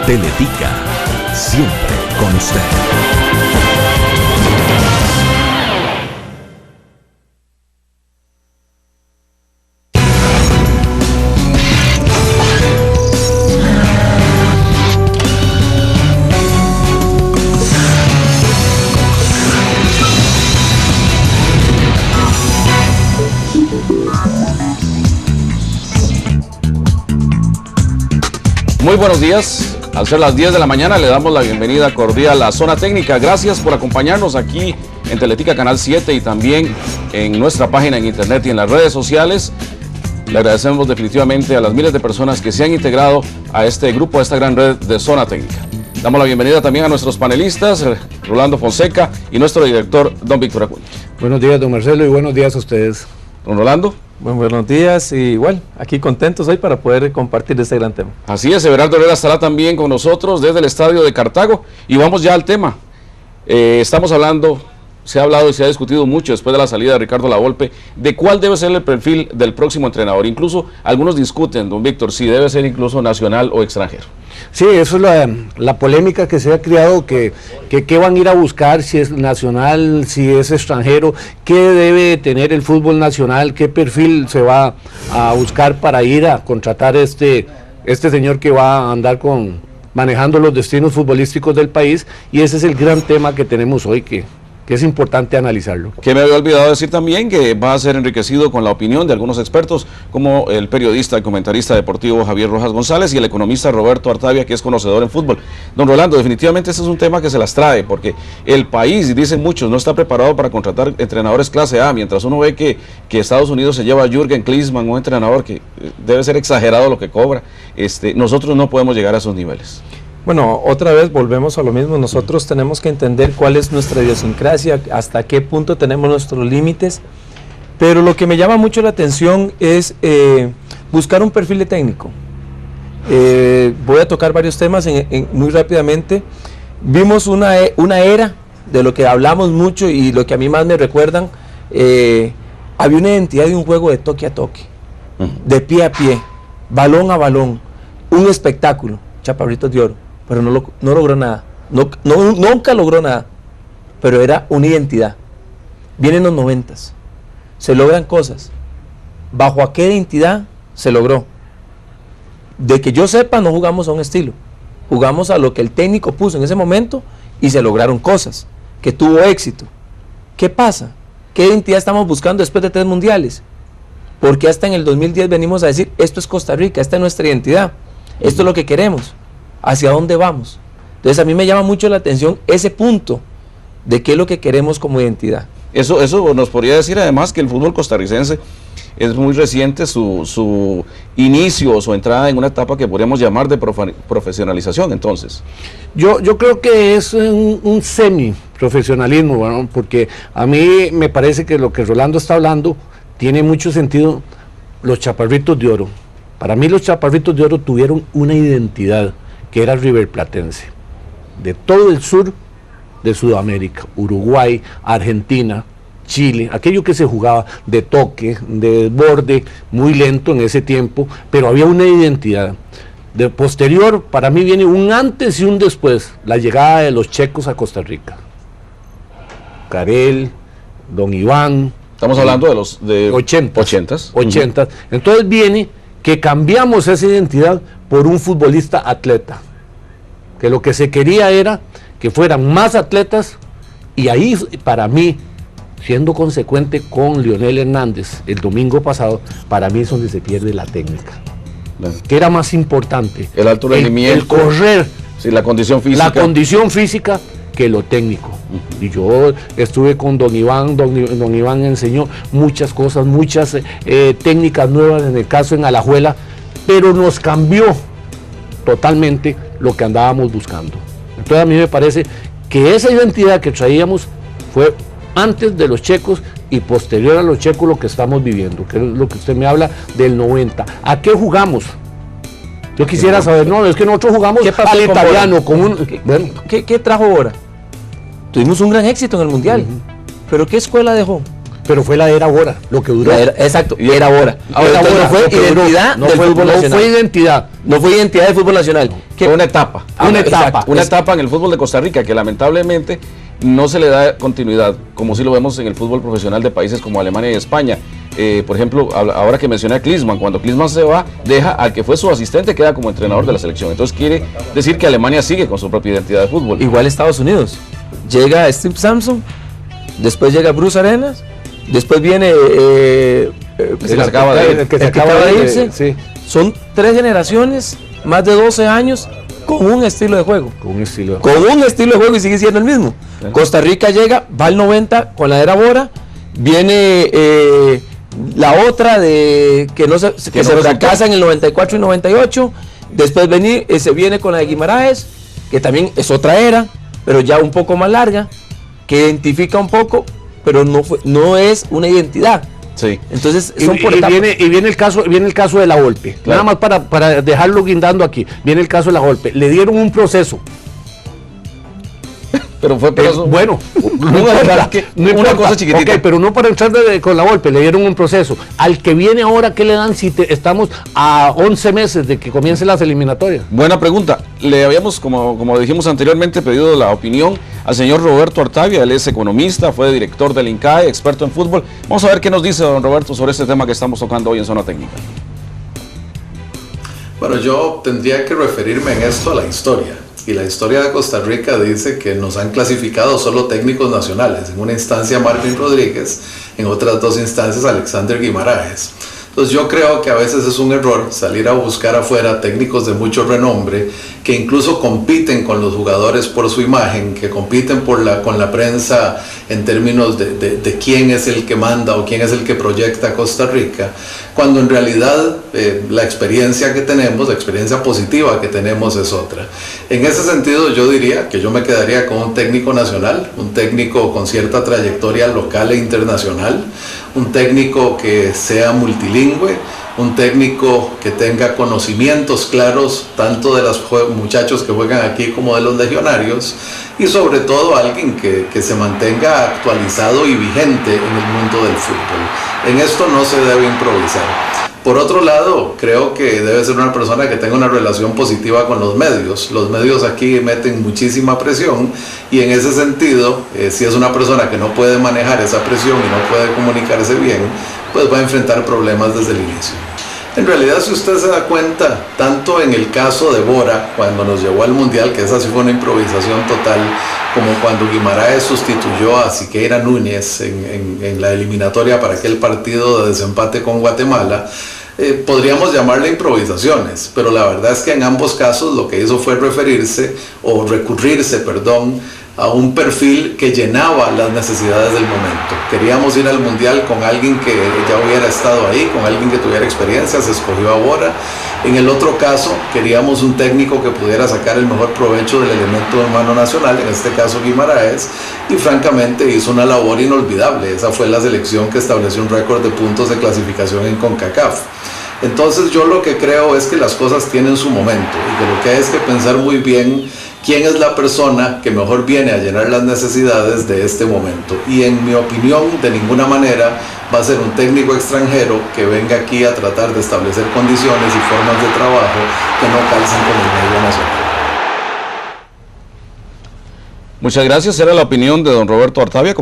Teletica, siempre con usted. Muy buenos días. Al ser las 10 de la mañana le damos la bienvenida cordial a Zona Técnica. Gracias por acompañarnos aquí en Teletica Canal 7 y también en nuestra página en internet y en las redes sociales. Le agradecemos definitivamente a las miles de personas que se han integrado a este grupo, a esta gran red de Zona Técnica. Damos la bienvenida también a nuestros panelistas, Rolando Fonseca y nuestro director, don Víctor Acuña. Buenos días, don Marcelo, y buenos días a ustedes. Don Rolando. Buenos días y igual, aquí contentos hoy para poder compartir este gran tema. Así es, Everardo Herrera estará también con nosotros desde el estadio de Cartago y vamos ya al tema. Estamos hablando, se ha hablado y se ha discutido mucho después de la salida de Ricardo Lavolpe de cuál debe ser el perfil del próximo entrenador. Incluso algunos discuten, don Víctor, si debe ser incluso nacional o extranjero. Sí, eso es la polémica que se ha creado, que qué van a ir a buscar, si es nacional, si es extranjero, qué debe tener el fútbol nacional, qué perfil se va a buscar para ir a contratar este señor que va a andar manejando los destinos futbolísticos del país, y ese es el gran tema que tenemos hoy, que es importante analizarlo. Que me había olvidado decir también que va a ser enriquecido con la opinión de algunos expertos, como el periodista y comentarista deportivo Javier Rojas González y el economista Roberto Artavia, que es conocedor en fútbol. Don Rolando, definitivamente este es un tema que se las trae, porque el país, dicen muchos, no está preparado para contratar entrenadores clase A, mientras uno ve que Estados Unidos se lleva a Jürgen Klinsmann, un entrenador que debe ser exagerado lo que cobra. Nosotros no podemos llegar a esos niveles. Bueno, otra vez volvemos a lo mismo. Nosotros tenemos que entender cuál es nuestra idiosincrasia, hasta qué punto tenemos nuestros límites, pero lo que me llama mucho la atención es buscar un perfil de técnico. Voy a tocar varios temas muy rápidamente. Vimos una era de lo que hablamos mucho y lo que a mí más me recuerdan, había una identidad de un juego de toque a toque, de pie a pie, balón a balón, un espectáculo, Chaparritos de Oro. Pero no logró nada, nunca logró nada, pero era una identidad. Vienen los 90s, se logran cosas. ¿Bajo qué identidad se logró? De que yo sepa, no jugamos a un estilo, jugamos a lo que el técnico puso en ese momento y se lograron cosas, que tuvo éxito. ¿Qué pasa? ¿Qué identidad estamos buscando después de 3 mundiales? Porque hasta en el 2010 venimos a decir, esto es Costa Rica, esta es nuestra identidad, esto es lo que queremos. ¿Hacia dónde vamos? Entonces a mí me llama mucho la atención ese punto de qué es lo que queremos como identidad. Eso nos podría decir además que el fútbol costarricense es muy reciente su inicio o su entrada en una etapa que podríamos llamar de profesionalización, entonces. Yo creo que es un semi-profesionalismo, ¿no? Porque a mí me parece que lo que Rolando está hablando tiene mucho sentido. Los Chaparritos de Oro. Para mí los Chaparritos de Oro tuvieron una identidad, que era riverplatense, de todo el sur de Sudamérica, Uruguay, Argentina, Chile, aquello que se jugaba de toque, de borde, muy lento en ese tiempo, pero había una identidad. De posterior, para mí viene un antes y un después, la llegada de los checos a Costa Rica. Carel, Don Iván. Estamos hablando de los 80s. Entonces viene que cambiamos esa identidad por un futbolista atleta, que lo que se quería era que fueran más atletas, y ahí para mí, siendo consecuente con Leonel Hernández el domingo pasado, para mí es donde se pierde la técnica. ¿Qué era más importante? El alto rendimiento, el correr, sí, la condición física. La condición física que lo técnico. Y yo estuve con don Iván enseñó muchas cosas, muchas técnicas nuevas, en el caso en Alajuela, pero nos cambió totalmente lo que andábamos buscando. Entonces a mí me parece que esa identidad que traíamos fue antes de los checos y posterior a los checos lo que estamos viviendo, que es lo que usted me habla del 90. ¿A qué jugamos? Yo quisiera saber, no, es que nosotros jugamos al italiano. ¿Qué trajo ahora? Tuvimos un gran éxito en el Mundial, pero ¿qué escuela dejó? Pero fue la era Bora, lo que duró. Exacto, y era Bora. Era Entonces, Bora, no fue lo que duró. identidad del fútbol nacional. No fue identidad. No fue identidad del fútbol nacional. Fue una etapa. Exacto. Una etapa en el fútbol de Costa Rica que lamentablemente no se le da continuidad, como sí lo vemos en el fútbol profesional de países como Alemania y España. Por ejemplo, ahora que mencioné a Klinsmann, cuando Klinsmann se va, deja al que fue su asistente, queda como entrenador de la selección. Entonces quiere decir que Alemania sigue con su propia identidad de fútbol. Igual Estados Unidos. Llega Steve Sampson, después llega Bruce Arenas, después viene que se acaba de irse. Sí. Son 3 generaciones, más de 12 años, con un estilo de juego. Con un estilo. Con un estilo de juego y sigue siendo el mismo. Claro. Costa Rica llega, va al 90 con la era Bora, viene la otra de que se fracasa en el 94 y 98, después se viene con la de Guimaraes, que también es otra era, pero ya un poco más larga, que identifica un poco, pero no es una identidad. Sí. Entonces Y viene el caso de la Volpe. Claro. Nada más para dejarlo guindando aquí. Viene el caso de la Volpe. Le dieron un proceso. Pero fue preso. Bueno, no una cosa chiquitita. Ok, pero no para entrar con la Volpe, le dieron un proceso. Al que viene ahora, ¿qué le dan si estamos a 11 meses de que comiencen las eliminatorias? Buena pregunta. Le habíamos, como dijimos anteriormente, pedido la opinión al señor Roberto Artavia. Él es economista, fue director del INCAE, experto en fútbol. Vamos a ver qué nos dice don Roberto sobre este tema que estamos tocando hoy en Zona Técnica. Bueno, yo tendría que referirme en esto a la historia. Y la historia de Costa Rica dice que nos han clasificado solo técnicos nacionales. En una instancia Marvin Rodríguez, en otras 2 instancias Alexander Guimaraes. Entonces yo creo que a veces es un error salir a buscar afuera técnicos de mucho renombre que incluso compiten con los jugadores por su imagen, que compiten con la prensa en términos de quién es el que manda o quién es el que proyecta a Costa Rica, cuando en realidad la experiencia que tenemos, la experiencia positiva que tenemos es otra. En ese sentido yo diría que yo me quedaría con un técnico nacional, un técnico con cierta trayectoria local e internacional, un técnico que sea multilingüe, un técnico que tenga conocimientos claros tanto de los muchachos que juegan aquí como de los legionarios, y sobre todo alguien que se mantenga actualizado y vigente en el mundo del fútbol. En esto no se debe improvisar. Por otro lado, creo que debe ser una persona que tenga una relación positiva con los medios. Los medios aquí meten muchísima presión y en ese sentido, si es una persona que no puede manejar esa presión y no puede comunicarse bien, pues va a enfrentar problemas desde el inicio. En realidad, si usted se da cuenta, tanto en el caso de Bora, cuando nos llevó al Mundial, que esa sí fue una improvisación total, como cuando Guimaraes sustituyó a Siqueira Núñez en la eliminatoria para aquel partido de desempate con Guatemala, podríamos llamarle improvisaciones, pero la verdad es que en ambos casos lo que hizo fue recurrirse a un perfil que llenaba las necesidades del momento. Queríamos ir al Mundial con alguien que ya hubiera estado ahí, con alguien que tuviera experiencia, se escogió a Bora. En el otro caso, queríamos un técnico que pudiera sacar el mejor provecho del elemento humano nacional, en este caso Guimaraes, y francamente hizo una labor inolvidable. Esa fue la selección que estableció un récord de puntos de clasificación en CONCACAF. Entonces yo lo que creo es que las cosas tienen su momento y que lo que hay es que pensar muy bien quién es la persona que mejor viene a llenar las necesidades de este momento. Y en mi opinión, de ninguna manera va a ser un técnico extranjero que venga aquí a tratar de establecer condiciones y formas de trabajo que no calcen con el medio nacional. Muchas gracias. Era la opinión de don Roberto Artavia.